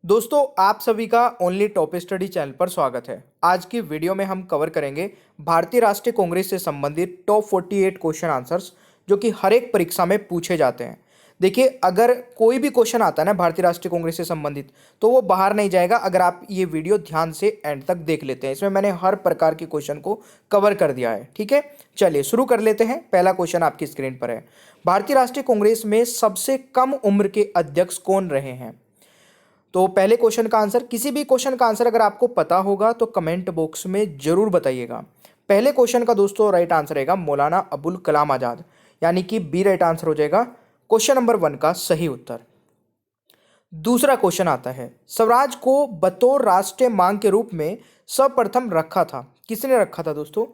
दोस्तों आप सभी का ओनली टॉप स्टडी चैनल पर स्वागत है। आज की वीडियो में हम कवर करेंगे भारतीय राष्ट्रीय कांग्रेस से संबंधित टॉप 48 क्वेश्चन आंसर्स जो कि हर एक परीक्षा में पूछे जाते हैं। देखिए, अगर कोई भी क्वेश्चन आता है ना भारतीय राष्ट्रीय कांग्रेस से संबंधित तो वो बाहर नहीं जाएगा अगर आप ये वीडियो ध्यान से एंड तक देख लेते हैं। इसमें मैंने हर प्रकार के क्वेश्चन को कवर कर दिया है। ठीक है, चलिए शुरू कर लेते हैं। पहला क्वेश्चन आपकी स्क्रीन पर है। भारतीय राष्ट्रीय कांग्रेस में सबसे कम उम्र के अध्यक्ष कौन रहे हैं? तो पहले क्वेश्चन का आंसर, किसी भी क्वेश्चन का आंसर अगर आपको पता होगा तो कमेंट बॉक्स में जरूर बताइएगा। पहले क्वेश्चन का दोस्तों राइट आंसर रहेगा मौलाना अबुल कलाम आजाद, यानी कि बी राइट आंसर हो जाएगा क्वेश्चन नंबर 1 का सही उत्तर। दूसरा क्वेश्चन आता है, स्वराज को बतौर राष्ट्रीय मांग के रूप में सर्वप्रथम रखा था, किसने रखा था दोस्तों?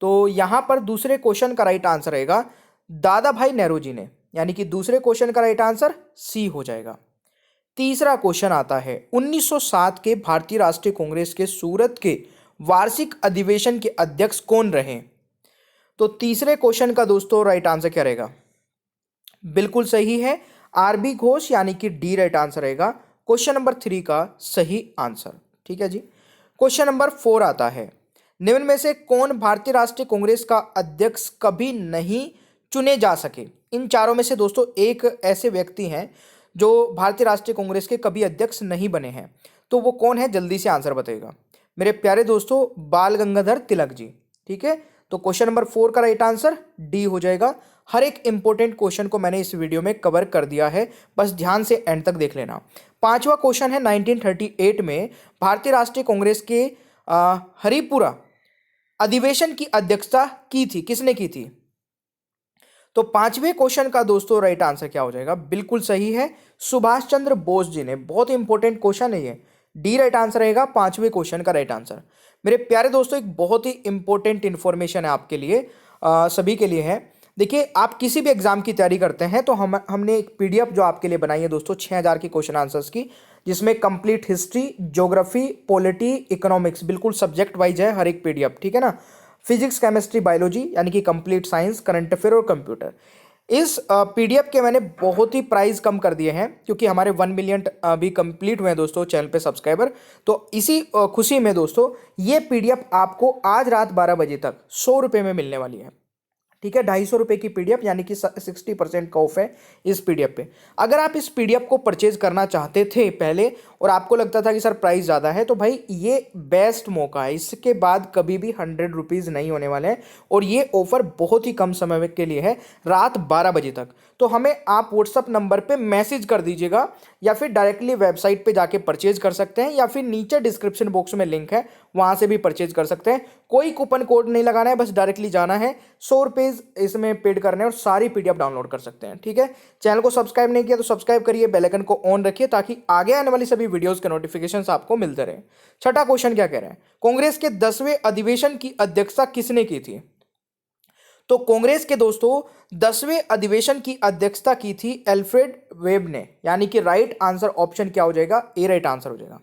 तो यहां पर दूसरे क्वेश्चन का राइट आंसर रहेगा दादा भाई नेहरू जी ने, यानी कि दूसरे क्वेश्चन का राइट आंसर सी हो जाएगा। तीसरा क्वेश्चन आता है 1907 के भारतीय राष्ट्रीय कांग्रेस के सूरत के वार्षिक अधिवेशन के अध्यक्ष कौन रहे? तो तीसरे क्वेश्चन का दोस्तों राइट आंसर क्या रहेगा? बिल्कुल सही है, आरबी घोष, यानी कि डी राइट आंसर रहेगा क्वेश्चन नंबर 3 का सही आंसर। ठीक है जी। क्वेश्चन नंबर 4 आता है, निम्न में से कौन भारतीय राष्ट्रीय कांग्रेस का अध्यक्ष कभी नहीं चुने जा सके? इन चारों में से दोस्तों एक ऐसे व्यक्ति हैं जो भारतीय राष्ट्रीय कांग्रेस के कभी अध्यक्ष नहीं बने हैं, तो वो कौन है? जल्दी से आंसर बताइएगा मेरे प्यारे दोस्तों। बाल गंगाधर तिलक जी। ठीक है, तो क्वेश्चन नंबर 4 का राइट आंसर डी हो जाएगा। हर एक इंपॉर्टेंट क्वेश्चन को मैंने इस वीडियो में कवर कर दिया है, बस ध्यान से एंड तक देख लेना। पांचवा क्वेश्चन है, 1938 में भारतीय राष्ट्रीय कांग्रेस के हरिपुरा अधिवेशन की अध्यक्षता की थी, किसने की थी? तो पांचवें क्वेश्चन का दोस्तों राइट आंसर क्या हो जाएगा? बिल्कुल सही है, सुभाष चंद्र बोस जी ने। बहुत इंपॉर्टेंट क्वेश्चन है ये, डी राइट आंसर रहेगा पांचवें क्वेश्चन का राइट आंसर। मेरे प्यारे दोस्तों, एक बहुत ही इंपॉर्टेंट इंफॉर्मेशन है आपके लिए, सभी के लिए है। देखिए, आप किसी भी एग्जाम की तैयारी करते हैं तो हमने एक पीडीएफ जो आपके लिए बनाई है दोस्तों 6000 की क्वेश्चन आंसर्स की, जिसमें complete history, geography, polity, economics बिल्कुल सब्जेक्ट वाइज है हर एक पीडीएफ। ठीक है ना, फिजिक्स, केमिस्ट्री, बायोलॉजी यानी कि कंप्लीट साइंस, करंट अफेयर और कंप्यूटर। इस पीडीएफ के मैंने बहुत ही प्राइस कम कर दिए हैं क्योंकि हमारे 1 मिलियन अभी कंप्लीट हुए हैं दोस्तों चैनल पे सब्सक्राइबर। तो इसी खुशी में दोस्तों ये पीडीएफ आपको आज रात 12 बजे तक 100 रुपये में मिलने वाली है। ठीक है, 250 रुपये की पीडीएफ, यानी कि 60% का ऑफ है इस पीडीएफ पे। अगर आप इस पीडीएफ को परचेज करना चाहते थे पहले और आपको लगता था कि सर प्राइस ज़्यादा है, तो भाई ये बेस्ट मौका है, इसके बाद कभी भी 100 रुपीज़ नहीं होने वाले हैं और ये ऑफर बहुत ही कम समय के लिए है, रात 12 बजे तक। तो हमें आप व्हाट्सअप नंबर पे मैसेज कर दीजिएगा या फिर डायरेक्टली वेबसाइट पे जाके परचेज कर सकते हैं, या फिर नीचे डिस्क्रिप्शन बॉक्स में लिंक है, वहाँ से भी परचेज कर सकते हैं। कोई कूपन कोड नहीं लगाना है, बस डायरेक्टली जाना है, 100 रुपये इसमें पेड करने और सारी पीडीएफ डाउनलोड कर सकते हैं। ठीक है, चैनल को सब्सक्राइब नहीं किया तो सब्सक्राइब करिए, बेल आइकन को ऑन रखिए ताकि आगे आने वाली सभी वीडियोस के नोटिफिकेशंस आपको मिलते रहे। छठा क्वेश्चन क्या कह रहा है, कांग्रेस के 10वें अधिवेशन की अध्यक्षता किसने की थी? तो कांग्रेस के दोस्तों 10वें अधिवेशन की अध्यक्षता की थी एल्फ्रेड वेब ने, यानी कि राइट आंसर ऑप्शन क्या हो जाएगा? ए राइट आंसर हो जाएगा।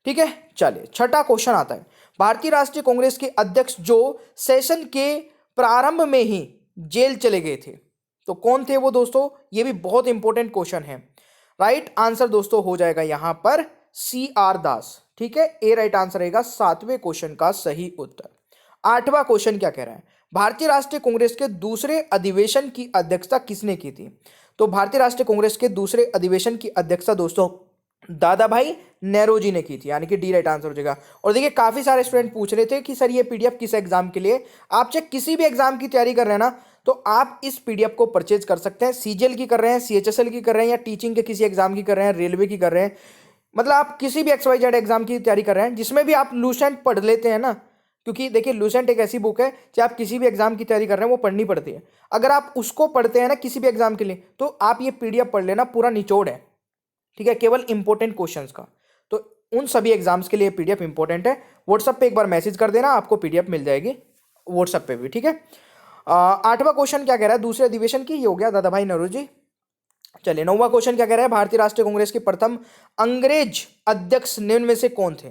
ठीक है, चलिए छठा क्वेश्चन आता है, भारतीय राष्ट्रीय कांग्रेस के अध्यक्ष जो सेशन के प्रारंभ में ही जेल चले गए थे, तो कौन थे वो दोस्तों? ये भी बहुत इंपॉर्टेंट क्वेश्चन है। राइट आंसर दोस्तों हो जाएगा यहां पर सी आर दास। ठीक है, ए राइट आंसर रहेगा 7वें क्वेश्चन का सही उत्तर। आठवां क्वेश्चन क्या कह रहा है, भारतीय राष्ट्रीय कांग्रेस के दूसरे अधिवेशन की अध्यक्षता किसने की थी? तो भारतीय राष्ट्रीय कांग्रेस के दूसरे अधिवेशन की अध्यक्षता दोस्तों दादा भाई नेहरू जी ने की थी, यानी कि डी राइट आंसर हो जाएगा। और देखिए, काफी सारे स्टूडेंट पूछ रहे थे कि सर ये पीडीएफ किस एग्जाम के लिए? आप चाहे किसी भी एग्जाम की तैयारी कर रहे हैं ना, तो आप इस पीडीएफ को परचेज कर सकते हैं। सीजीएल की कर रहे हैं, सीएचएसएल की कर रहे हैं, या टीचिंग के किसी एग्जाम की कर रहे हैं, रेलवे की कर रहे हैं, मतलब आप किसी भी XYZ एग्जाम की तैयारी कर रहे हैं जिसमें भी आप लूसेंट पढ़ लेते हैं ना, क्योंकि देखिए लूसेंट एक ऐसी बुक है चाहे आप किसी भी एग्जाम की तैयारी कर रहे हैं वो पढ़नी पड़ती है। अगर आप उसको पढ़ते हैं ना किसी भी एग्जाम के लिए, तो आप ये पीडीएफ पढ़ लेना, पूरा निचोड़ है। ठीक है, केवल इंपॉर्टेंट क्वेश्चंस का। तो उन सभी एग्जाम्स के लिए पीडीएफ इंपॉर्टेंट है। व्हाट्सएप पे एक बार मैसेज कर देना, आपको पीडीएफ मिल जाएगी व्हाट्सएप पे भी। ठीक है, आठवां क्वेश्चन क्या कह रहा है, दूसरे अधिवेशन की, ये हो गया दादा भाई नेहरू जी। चलिए, नौवां क्वेश्चन क्या कह रहा है, भारतीय राष्ट्रीय कांग्रेस के प्रथम अंग्रेज अध्यक्ष निम्न में से कौन थे?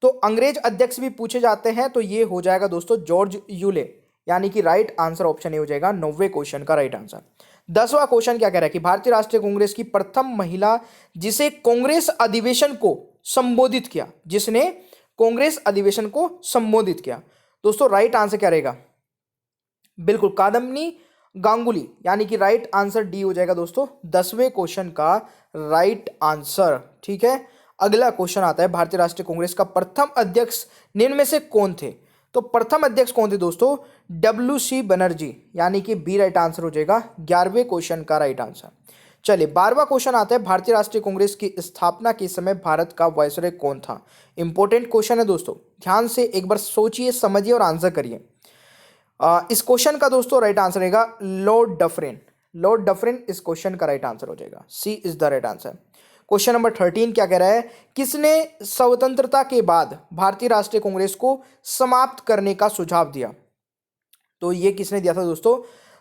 तो अंग्रेज अध्यक्ष भी पूछे जाते हैं, तो ये हो जाएगा दोस्तों जॉर्ज यूले, यानी कि राइट आंसर ऑप्शन ए हो जाएगा 9वें क्वेश्चन का राइट आंसर। 10वां क्वेश्चन क्या कह रहा है कि भारतीय राष्ट्रीय कांग्रेस की प्रथम महिला जिसे कांग्रेस अधिवेशन को संबोधित किया, जिसने कांग्रेस अधिवेशन को संबोधित किया। दोस्तों राइट आंसर क्या रहेगा? बिल्कुल कादम्बिनी गांगुली, यानी कि राइट आंसर डी हो जाएगा दोस्तों 10वें क्वेश्चन का राइट आंसर। ठीक है, अगला क्वेश्चन आता है भारतीय राष्ट्रीय कांग्रेस का प्रथम अध्यक्ष निम्न में से कौन थे? तो प्रथम अध्यक्ष कौन थे दोस्तों? WC बनर्जी, यानी कि बी राइट आंसर हो जाएगा 11वें क्वेश्चन का राइट आंसर। चलिए 12वां क्वेश्चन आता है भारतीय राष्ट्रीय कांग्रेस की स्थापना के समय भारत का वायसरॉय कौन था? इंपॉर्टेंट क्वेश्चन है दोस्तों, ध्यान से एक बार सोचिए, समझिए और आंसर करिए। इस क्वेश्चन का दोस्तों राइट आंसर रहेगा लॉर्ड डफरिन। लॉर्ड डफरिन इस क्वेश्चन का राइट आंसर हो जाएगा, C is the right answer. Question number 13 क्या कह रहा है? किसने स्वतंत्रता के बाद भारतीय राष्ट्रीय कांग्रेस को समाप्त करने का सुझाव दिया? तो ये किसने दिया था दोस्तों?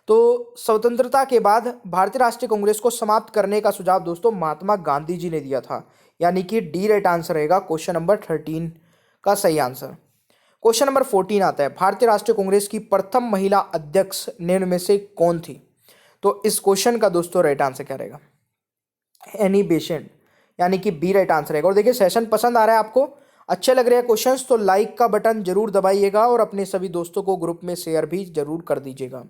तो स्वतंत्रता के बाद भारतीय राष्ट्रीय कांग्रेस को समाप्त करने का सुझाव दोस्तों महात्मा गांधी जी ने दिया था, यानी कि डी राइट आंसर रहेगा क्वेश्चन नंबर 13 का सही आंसर। क्वेश्चन नंबर 14 आता है भारतीय राष्ट्रीय कांग्रेस की प्रथम महिला अध्यक्ष निम्न में से कौन थी? तो इस क्वेश्चन का दोस्तों राइट आंसर क्या रहेगा? एनी बेसेंट, यानी कि बी राइट आंसर रहेगा। और देखिए सेशन पसंद आ रहा है आपको, अच्छे लग रहे हैं क्वेश्चंस, तो लाइक का बटन जरूर दबाइएगा और अपने सभी दोस्तों को ग्रुप में शेयर भी जरूर कर दीजिएगा।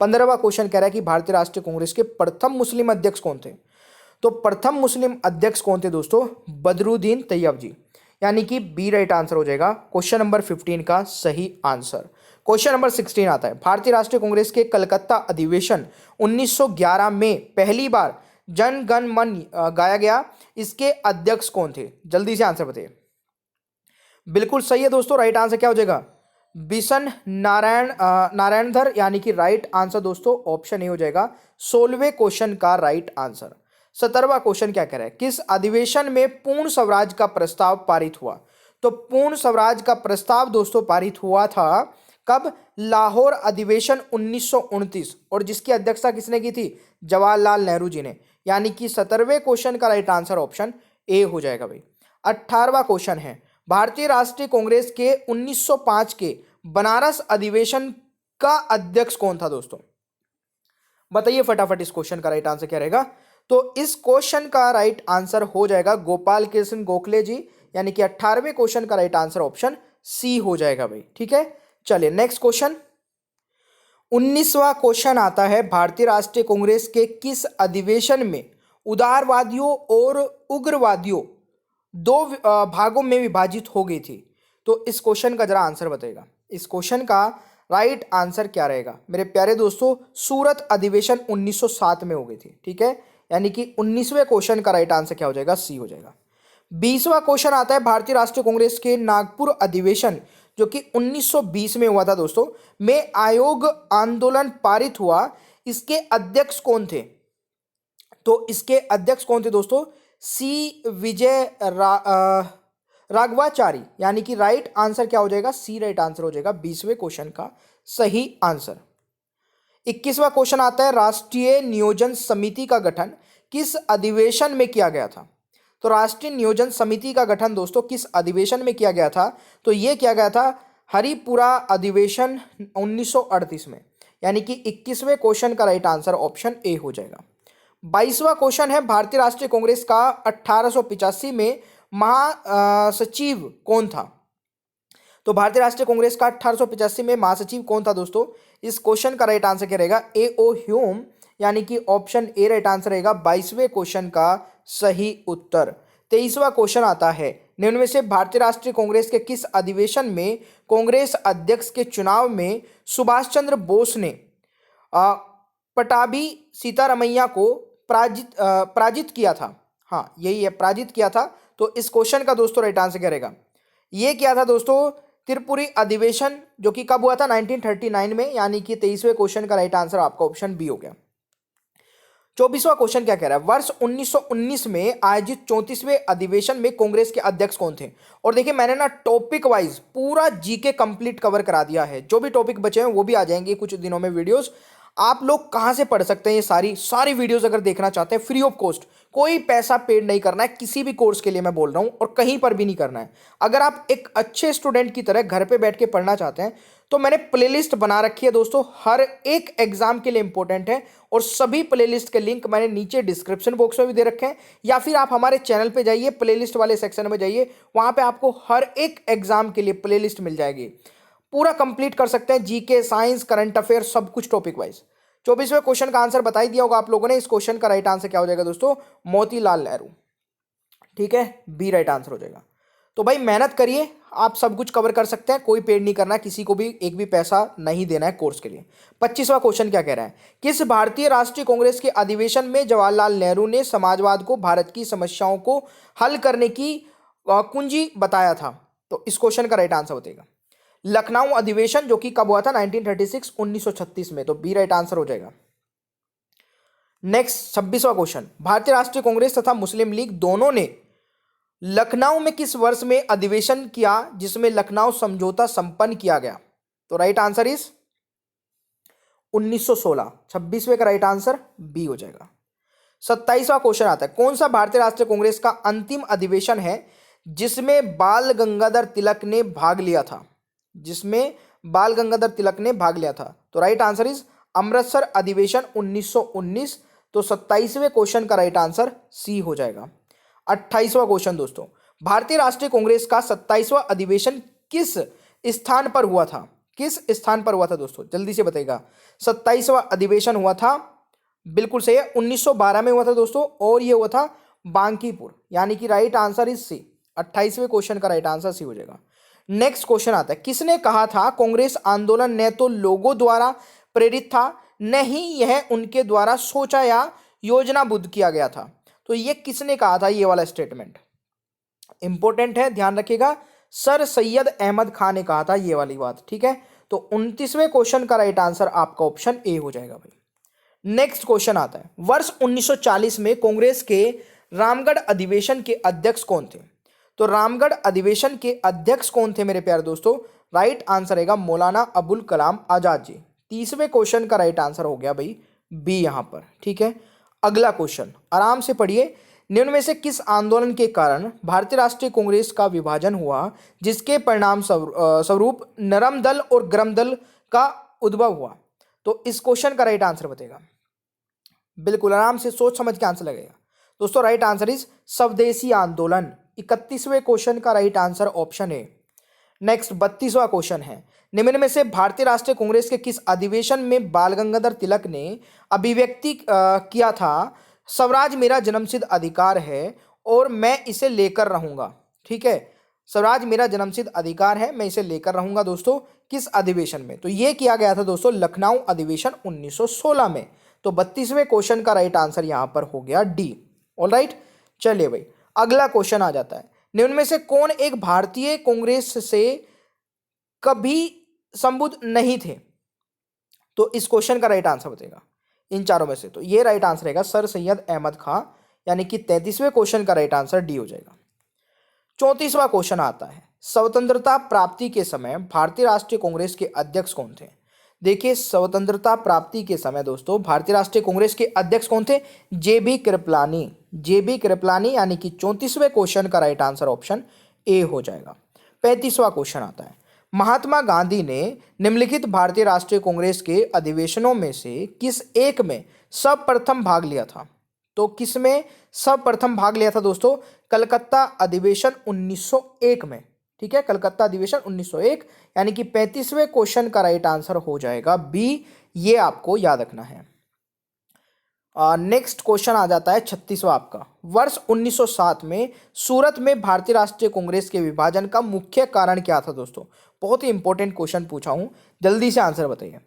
15वां क्वेश्चन कह रहा है कि भारतीय राष्ट्रीय कांग्रेस के प्रथम मुस्लिम अध्यक्ष कौन थे? तो प्रथम मुस्लिम अध्यक्ष कौन थे दोस्तों? बदरुद्दीन तैयब जी, यानी कि बी राइट आंसर हो जाएगा क्वेश्चन नंबर 15 का सही आंसर। क्वेश्चन नंबर 16 आता है भारतीय राष्ट्रीय कांग्रेस के कलकत्ता अधिवेशन 1911 में पहली बार जन गण मन गाया गया, इसके अध्यक्ष कौन थे? जल्दी से आंसर बताइए। बिल्कुल सही है दोस्तों, राइट आंसर क्या हो जाएगा? बिशन नारायणधर, यानी कि राइट आंसर दोस्तों ऑप्शन ए हो जाएगा 16वें क्वेश्चन का राइट आंसर। 17वां क्वेश्चन क्या कह रहा है? किस अधिवेशन में पूर्ण स्वराज का प्रस्ताव पारित हुआ? तो पूर्ण स्वराज का प्रस्ताव दोस्तों पारित हुआ था कब? लाहौर अधिवेशन 1929, और जिसकी अध्यक्षता किसने की थी? जवाहरलाल नेहरू जी ने, यानी कि 17वें क्वेश्चन का राइट आंसर ऑप्शन ए हो जाएगा भाई। 18वां क्वेश्चन है भारतीय राष्ट्रीय कांग्रेस के 1905 के बनारस अधिवेशन का अध्यक्ष कौन था दोस्तों? बताइए फटाफट इस क्वेश्चन का राइट आंसर क्या रहेगा? तो इस क्वेश्चन का राइट आंसर हो जाएगा गोपाल कृष्ण गोखले जी, यानी कि 18वें क्वेश्चन का राइट आंसर ऑप्शन सी हो जाएगा भाई। ठीक है, चलिए नेक्स्ट क्वेश्चन। 19वां क्वेश्चन आता है भारतीय राष्ट्रीय कांग्रेस के किस अधिवेशन में उदारवादियों और उग्रवादियों दो भागों में विभाजित हो गई थी? तो इस क्वेश्चन का जरा आंसर बताइएगा। इस क्वेश्चन का राइट आंसर क्या रहेगा मेरे प्यारे दोस्तों? सूरत अधिवेशन 1907 में हो गई थी। ठीक है, यानी कि 19वें क्वेश्चन का राइट आंसर क्या हो जाएगा? सी हो जाएगा। 20वां क्वेश्चन आता है भारतीय राष्ट्रीय कांग्रेस के नागपुर अधिवेशन जो कि 1920 में हुआ था दोस्तों, में आयोग आंदोलन पारित हुआ, इसके अध्यक्ष कौन थे? तो इसके अध्यक्ष कौन थे दोस्तों? सी विजय राघवाचारी, यानी कि राइट आंसर क्या हो जाएगा? सी राइट आंसर हो जाएगा 20वें क्वेश्चन का सही आंसर। 21वां क्वेश्चन आता है राष्ट्रीय नियोजन समिति का गठन किस अधिवेशन में किया गया था? तो राष्ट्रीय नियोजन समिति का गठन दोस्तों किस अधिवेशन में किया गया था? तो यह किया गया था हरिपुरा अधिवेशन 1938 में, यानी कि 21वें क्वेश्चन का राइट आंसर ऑप्शन ए हो जाएगा। 22वां क्वेश्चन है भारतीय राष्ट्रीय कांग्रेस का 1885 में महासचिव कौन था? तो भारतीय राष्ट्रीय कांग्रेस का 1885 में महासचिव कौन था दोस्तों? इस क्वेश्चन का राइट आंसर क्या रहेगा? ए ओ ह्यूम, यानी कि ऑप्शन ए राइट आंसर रहेगा 22वें क्वेश्चन का सही उत्तर। 23वां क्वेश्चन आता है निम्न में से भारतीय राष्ट्रीय कांग्रेस के किस अधिवेशन में कांग्रेस अध्यक्ष के चुनाव में सुभाष चंद्र बोस ने पटाभी सीतारमैया को पराजित किया था? हाँ यही है, पराजित किया था। तो इस क्वेश्चन का दोस्तों राइट आंसर क्या रहेगा? ये क्या था दोस्तों? त्रिपुरी अधिवेशन जो कि कब हुआ था? 1939 में, यानी कि 23वें क्वेश्चन का राइट आंसर आपका ऑप्शन बी हो गया। 24वां क्वेश्चन क्या कह रहा है? वर्ष 1919 में आयोजित 34वें अधिवेशन में कांग्रेस के अध्यक्ष कौन थे? और देखिए मैंने ना टॉपिक वाइज पूरा जीके कंप्लीट कवर करा दिया है, जो भी टॉपिक बचे हैं वो भी आ जाएंगे कुछ दिनों में वीडियोस। आप लोग कहां से पढ़ सकते हैं ये सारी वीडियोस अगर देखना चाहते हैं फ्री ऑफ कॉस्ट, कोई पैसा पेड नहीं करना है किसी भी कोर्स के लिए, मैं बोल रहा हूं, और कहीं पर भी नहीं करना है। अगर आप एक अच्छे स्टूडेंट की तरह घर पे बैठ के पढ़ना चाहते हैं तो मैंने प्लेलिस्ट बना रखी है दोस्तों, हर एक एग्जाम के लिए इंपॉर्टेंट है, और सभी प्लेलिस्ट के लिंक मैंने नीचे डिस्क्रिप्शन बॉक्स में भी दे रखे हैं, या फिर आप हमारे चैनल पे जाइए, प्लेलिस्ट वाले सेक्शन में जाइए, वहां पे आपको हर एक एग्जाम के लिए प्लेलिस्ट मिल जाएगी। पूरा कंप्लीट कर सकते हैं, जीके, साइंस, करंट अफेयर, सब कुछ टॉपिक वाइज। 24वें क्वेश्चन का आंसर बता ही दिया होगा आप लोगों ने। इस क्वेश्चन का राइट आंसर क्या हो जाएगा दोस्तों? मोतीलाल नेहरू। ठीक है, बी राइट आंसर हो जाएगा। तो भाई मेहनत करिए, आप सब कुछ कवर कर सकते हैं, कोई पेड नहीं करना, किसी को भी एक भी पैसा नहीं देना है कोर्स के लिए। 25वां क्वेश्चन क्या कह रहा है? किस भारतीय राष्ट्रीय कांग्रेस के अधिवेशन में जवाहरलाल नेहरू ने समाजवाद को भारत की समस्याओं को हल करने की कुंजी बताया था? तो इस क्वेश्चन का राइट आंसर बताएगा लखनऊ अधिवेशन, जो कि कब हुआ था? 1936, 1936 में। तो बी राइट आंसर हो जाएगा। नेक्स्ट 26वां क्वेश्चन, भारतीय राष्ट्रीय कांग्रेस तथा मुस्लिम लीग दोनों ने लखनऊ में किस वर्ष में अधिवेशन किया जिसमें लखनऊ समझौता संपन्न किया गया? तो राइट आंसर इज 1916। 26वें का राइट आंसर बी हो जाएगा। 27वां क्वेश्चन आता है, कौन सा भारतीय राष्ट्रीय कांग्रेस का अंतिम अधिवेशन है जिसमें बाल गंगाधर तिलक ने भाग लिया था? जिसमें बाल गंगाधर तिलक ने भाग लिया था। तो राइट आंसर इज अमृतसर अधिवेशन 1919। तो 27वें क्वेश्चन का राइट आंसर सी हो जाएगा। 28वां क्वेश्चन दोस्तों, भारतीय राष्ट्रीय कांग्रेस का 27वां अधिवेशन किस स्थान पर हुआ था? किस स्थान पर हुआ था दोस्तों? जल्दी से बताइएगा। 27वां अधिवेशन हुआ था, बिल्कुल सही है, 1912 में हुआ था दोस्तों, और ये हुआ था बांकीपुर, यानी कि राइट आंसर इज सी। 28वें क्वेश्चन का राइट आंसर सी हो जाएगा। नेक्स्ट क्वेश्चन आता है, किसने कहा था कांग्रेस आंदोलन न तो लोगों द्वारा प्रेरित था, न ही यह उनके द्वारा सोचा या योजनाबद्ध किया गया था? तो ये किसने कहा था? ये वाला स्टेटमेंट इंपॉर्टेंट है, ध्यान रखिएगा। सर सैयद अहमद खान ने कहा था ये वाली बात। ठीक है, तो 29वें क्वेश्चन का राइट आंसर आपका ऑप्शन ए हो जाएगा भाई। नेक्स्ट क्वेश्चन आता है, वर्ष 1940 में कांग्रेस के रामगढ़ अधिवेशन के अध्यक्ष कौन थे? तो रामगढ़ अधिवेशन के अध्यक्ष कौन थे मेरे प्यारे दोस्तों? राइट आंसर रहेगा मौलाना अबुल कलाम आजाद जी। 30वें क्वेश्चन का राइट आंसर हो गया भाई बी यहां पर। ठीक है, अगला क्वेश्चन आराम से पढ़िए, निम्न में से किस आंदोलन के कारण भारतीय राष्ट्रीय कांग्रेस का विभाजन हुआ जिसके परिणाम स्वरूप नरम दल और गरम दल का उद्भव हुआ? तो इस क्वेश्चन का राइट आंसर बताएगा, बिल्कुल आराम से सोच समझ के आंसर लगेगा दोस्तों। Right answer is Swadeshi Andolan. 31वें क्वेश्चन का right answer option A. Next 32वां क्वेश्चन है, निम्न में से भारतीय राष्ट्रीय कांग्रेस के किस अधिवेशन में बाल गंगाधर तिलक ने अभिव्यक्ति किया था स्वराज मेरा जन्मसिद्ध अधिकार है और मैं इसे लेकर रहूंगा? ठीक है, स्वराज मेरा जन्मसिद्ध अधिकार है, मैं इसे लेकर रहूंगा दोस्तों। किस अधिवेशन में? तो ये किया गया था दोस्तों लखनऊ अधिवेशन 1916 में। तो 32वें क्वेश्चन का राइट आंसर यहां पर हो गया डी। ऑलराइट, चलिए भाई अगला क्वेश्चन आ जाता है, निम्न में से कौन एक भारतीय कांग्रेस से कभी संबद्ध नहीं थे? तो इस क्वेश्चन का राइट आंसर बताएगा इन चारों में से। तो ये राइट आंसर रहेगा सर सैयद अहमद खां, यानी कि 33वें क्वेश्चन का राइट आंसर डी हो जाएगा। 34वां क्वेश्चन आता है, स्वतंत्रता प्राप्ति के समय भारतीय राष्ट्रीय कांग्रेस के अध्यक्ष कौन थे? देखिए, स्वतंत्रता प्राप्ति के समय दोस्तों भारतीय राष्ट्रीय कांग्रेस के अध्यक्ष कौन थे? जे.बी. कृपलानी। जे.बी. कृपलानी, यानी कि 34वें क्वेश्चन का राइट आंसर ऑप्शन ए हो जाएगा। 35वां क्वेश्चन आता है, महात्मा गांधी ने निम्नलिखित भारतीय राष्ट्रीय कांग्रेस के अधिवेशनों में से किस एक में सर्वप्रथम भाग लिया था? तो किस में सर्वप्रथम भाग लिया था दोस्तों? कलकत्ता अधिवेशन 1901 में। ठीक है, कलकत्ता अधिवेशन 1901, यानी कि 35वें क्वेश्चन का राइट आंसर हो जाएगा बी। ये आपको याद रखना है। नेक्स्ट क्वेश्चन आ जाता है 36वां आपका, वर्ष 1907 में सूरत में भारतीय राष्ट्रीय कांग्रेस के विभाजन का मुख्य कारण क्या था दोस्तों? बहुत ही इंपॉर्टेंट क्वेश्चन पूछा हूं, जल्दी से आंसर बताइए।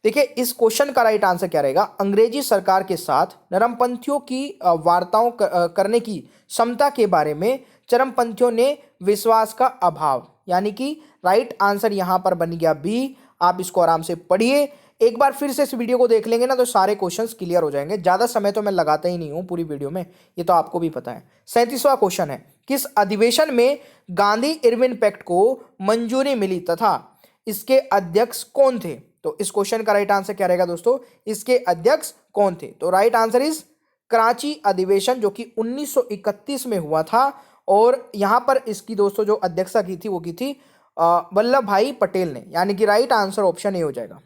देखिए, इस क्वेश्चन का राइट आंसर क्या रहेगा? अंग्रेजी सरकार के साथ नरमपंथियों की वार्ताओं करने की क्षमता के बारे में चरमपंथियों ने विश्वास का अभाव, यानी कि राइट आंसर यहां पर बन गया बी। आप इसको आराम से पढ़िए, एक बार फिर से इस वीडियो को देख लेंगे ना तो सारे क्वेश्चंस क्लियर हो जाएंगे। ज़्यादा समय तो मैं लगाता ही नहीं हूँ पूरी वीडियो में, ये तो आपको भी पता है। 37वां क्वेश्चन है, किस अधिवेशन में गांधी इरविन पैक्ट को मंजूरी मिली तथा इसके अध्यक्ष कौन थे? तो इस क्वेश्चन का राइट आंसर क्या रहेगा दोस्तों? इसके अध्यक्ष कौन थे? तो राइट आंसर इज कराची अधिवेशन, जो कि 1931 में हुआ था, और यहां पर इसकी दोस्तों जो अध्यक्षता की थी वो की थी वल्लभ भाई पटेल ने, यानी कि राइट आंसर ऑप्शन ए हो जाएगा।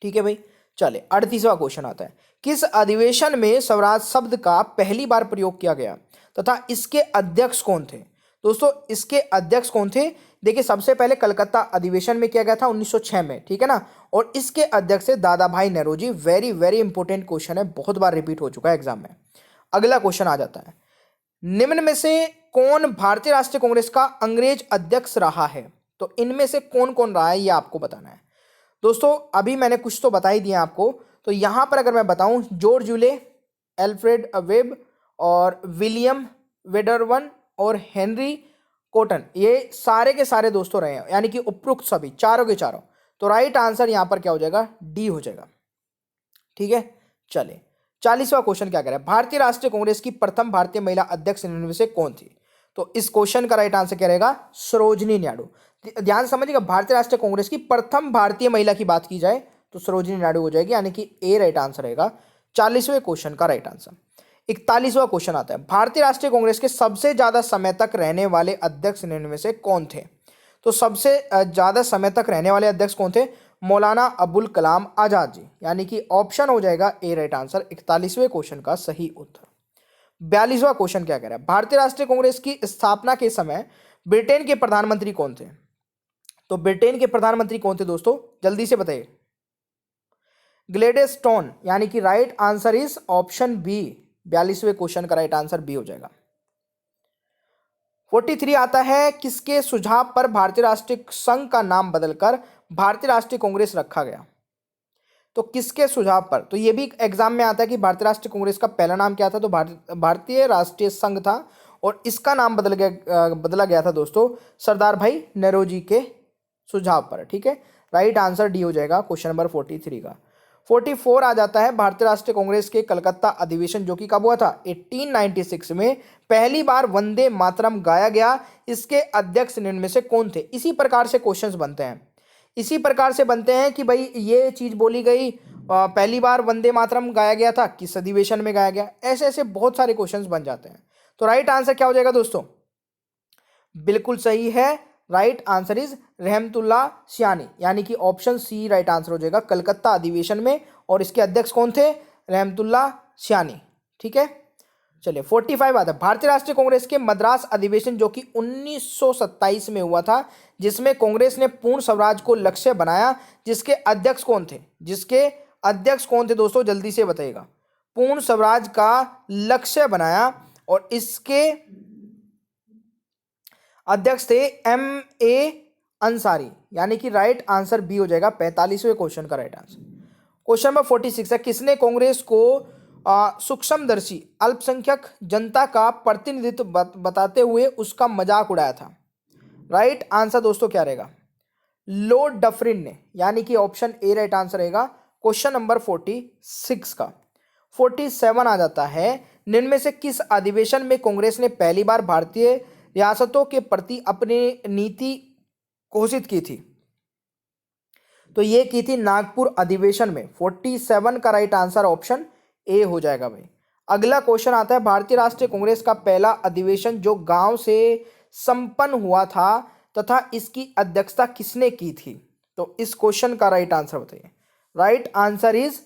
ठीक है भाई, चले 38वां क्वेश्चन आता है। किस अधिवेशन में स्वराज शब्द का पहली बार प्रयोग किया गया तथा इसके अध्यक्ष कौन थे? दोस्तों इसके अध्यक्ष कौन थे? देखिए सबसे पहले कलकत्ता अधिवेशन में किया गया था 1906 में, ठीक है ना। और इसके अध्यक्ष थे दादा भाई Nehru. Very very important question है, बहुत बार रिपीट हो चुका है एग्जाम में। अगला क्वेश्चन आ जाता है, निम्न में से कौन भारतीय राष्ट्रीय कांग्रेस का अंग्रेज अध्यक्ष रहा है? तो इनमें से कौन कौन रहा है ये आपको बताना है। दोस्तों अभी मैंने कुछ तो बता ही दिया आपको, तो यहां पर अगर मैं बताऊं, जॉर्ज यूले, एल्फ्रेड वेब और विलियम वेडरवन और हेनरी कॉटन, ये सारे के सारे दोस्तों रहे हैं, यानी कि उपरोक्त सभी चारों के चारों। तो राइट आंसर यहां पर क्या हो जाएगा? डी हो जाएगा। ठीक है, चले 40वां क्वेश्चन क्या कह रहा है, भारतीय राष्ट्रीय कांग्रेस की प्रथम भारतीय महिला अध्यक्ष इनमें से कौन थी? तो इस क्वेश्चन का राइट आंसर क्या रहेगा? सरोजिनी नायडू। ध्यान समझिएगा, भारतीय राष्ट्रीय कांग्रेस की प्रथम भारतीय महिला की बात की जाए तो सरोजिनी नायडू हो जाएगी, यानी कि ए राइट आंसर रहेगा 40वें क्वेश्चन का राइट आंसर। 41वां क्वेश्चन आता है, भारतीय राष्ट्रीय कांग्रेस के सबसे ज्यादा समय तक रहने वाले अध्यक्ष इनमें से कौन थे? तो सबसे ज्यादा समय तक रहने वाले अध्यक्ष कौन थे? मौलाना अबुल कलाम आजाद जी, यानी कि ऑप्शन हो जाएगा ए राइट आंसर 41वें क्वेश्चन का सही उत्तर। 42वां क्वेश्चन क्या कह रहा है, भारतीय राष्ट्रीय कांग्रेस की स्थापना के समय ब्रिटेन के प्रधानमंत्री कौन थे? तो ब्रिटेन के प्रधानमंत्री कौन थे दोस्तों, जल्दी से बताइए। ग्लेडस्टोन, यानी कि right answer is option B. 42वें क्वेश्चन का राइट आंसर बी हो जाएगा। 43 आता है, किसके सुझाव पर भारतीय राष्ट्रीय संघ का नाम बदलकर भारतीय राष्ट्रीय कांग्रेस रखा गया? तो किसके सुझाव पर? तो ये भी एग्जाम में आता है कि भारतीय राष्ट्रीय कांग्रेस का पहला नाम क्या था? तो भारतीय राष्ट्रीय संघ था, और इसका नाम बदला गया था दोस्तों सरदार भाई नेहरू जी के सुझाव पर। ठीक है, राइट आंसर डी हो जाएगा क्वेश्चन नंबर 43 का। 44 आ जाता है, भारतीय राष्ट्रीय कांग्रेस के कलकत्ता अधिवेशन जो कि कब हुआ था? 1896 में पहली बार वंदे मातरम गाया गया, इसके अध्यक्ष इनमें से कौन थे? इसी प्रकार से क्वेश्चंस बनते हैं, इसी प्रकार से बनते हैं कि भाई ये चीज बोली गई, पहली बार वंदे मातरम गाया गया था, किस अधिवेशन में गाया गया, ऐसे ऐसे बहुत सारे क्वेश्चंस बन जाते हैं। तो राइट आंसर क्या हो जाएगा दोस्तों? बिल्कुल सही है, राइट आंसर इज रहमतुल्लाह सियानी, यानी कि ऑप्शन सी राइट आंसर हो जाएगा कलकत्ता अधिवेशन में, और इसके अध्यक्ष कौन थे? रहमतुल्लाह सियानी। ठीक है, चलिए 45 आता है, भारतीय राष्ट्रीय कांग्रेस के मद्रास अधिवेशन जो कि 1927 में हुआ था, जिसमें कांग्रेस ने पूर्ण स्वराज को लक्ष्य बनाया, जिसके अध्यक्ष कौन थे? जिसके अध्यक्ष कौन थे दोस्तों, जल्दी से बताइएगा। पूर्ण स्वराज का लक्ष्य बनाया, और इसके अध्यक्ष थे एम ए अंसारी, यानी कि राइट आंसर बी हो जाएगा 45वें क्वेश्चन का राइट आंसर। क्वेश्चन नंबर 46 है, किसने कांग्रेस को सूक्ष्मदर्शी अल्पसंख्यक जनता का प्रतिनिधित्व बताते हुए उसका मजाक उड़ाया था? राइट आंसर दोस्तों क्या रहेगा? लॉर्ड डफरिन ने, यानी कि ऑप्शन ए राइट आंसर रहेगा क्वेश्चन नंबर 46 का। 47 आ जाता है, निम्न में से किस अधिवेशन में कांग्रेस ने पहली बार भारतीय रियासतों के प्रति अपनी नीति घोषित की थी? तो ये की थी नागपुर अधिवेशन में। 47 का राइट आंसर ऑप्शन ए हो जाएगा भाई। अगला क्वेश्चन आता है, भारतीय राष्ट्रीय कांग्रेस का पहला अधिवेशन जो गांव से संपन्न हुआ था तथा इसकी अध्यक्षता किसने की थी? तो इस क्वेश्चन का राइट आंसर बताइए। राइट आंसर इज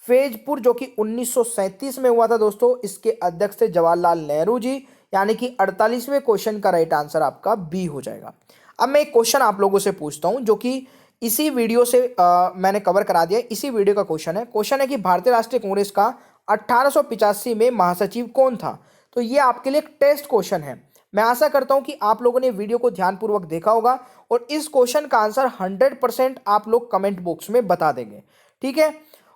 फैजपुर, जो कि 1937 में हुआ था दोस्तों। इसके अध्यक्ष थे जवाहरलाल नेहरू जी, यानी कि 48वें क्वेश्चन का राइट आंसर आपका बी हो जाएगा। अब मैं एक क्वेश्चन आप लोगों से पूछता हूं, जो कि इसी वीडियो से मैंने कवर करा दिया, इसी वीडियो का क्वेश्चन है कि भारतीय राष्ट्रीय कांग्रेस का 1885 में महासचिव कौन था? तो ये आपके लिए एक टेस्ट क्वेश्चन है। मैं आशा करता हूं कि आप लोगों ने वीडियो को ध्यानपूर्वक देखा होगा, और इस क्वेश्चन का आंसर 100% आप लोग कमेंट बॉक्स में बता देंगे। ठीक है,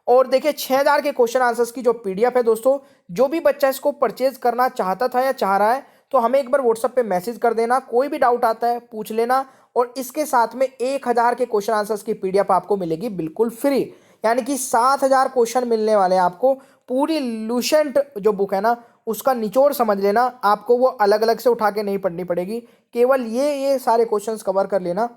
और देखिए 6000 के क्वेश्चन आंसर्स की जो पीडीएफ है दोस्तों, जो भी बच्चा इसको परचेज करना चाहता था या चाह रहा है, तो हमें एक बार व्हाट्सएप पे मैसेज कर देना, कोई भी डाउट आता है पूछ लेना, और इसके साथ में 1000 के क्वेश्चन आंसर्स की पीडीएफ आपको मिलेगी बिल्कुल फ्री, यानी कि 7000 क्वेश्चन मिलने वाले हैं आपको। पूरी लूसेंट जो बुक है ना, उसका निचोड़ समझ लेना, आपको वो अलग अलग से उठा के नहीं पढ़नी पड़ेगी, केवल ये सारे क्वेश्चंस कवर कर लेना।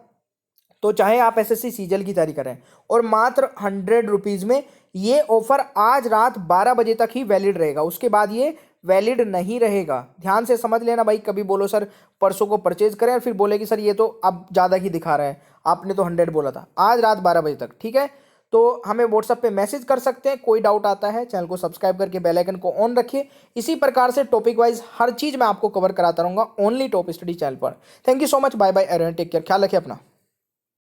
तो चाहे आप एसएससी सीजीएल की तैयारी करें, और मात्र 100 रुपीज़ में ये ऑफर आज रात 12 बजे तक ही वैलिड रहेगा, उसके बाद ये वैलिड नहीं रहेगा। ध्यान से समझ लेना भाई, कभी बोलो सर परसों को परचेज करें और फिर बोले कि सर ये तो अब ज़्यादा ही दिखा रहा है, आपने तो 100 बोला था। आज रात 12 बजे तक, ठीक है? तो हमें व्हाट्सएप पे मैसेज कर सकते हैं, कोई डाउट आता है चैनल को सब्सक्राइब करके बेल आइकन को ऑन रखिए। इसी प्रकार से टॉपिक वाइज हर चीज़ मैं आपको कवर कराता रहूँगा ओनली टॉप स्टडी चैनल पर। Thank you so much, bye bye everyone, take care, ख्याल रखिए अपना।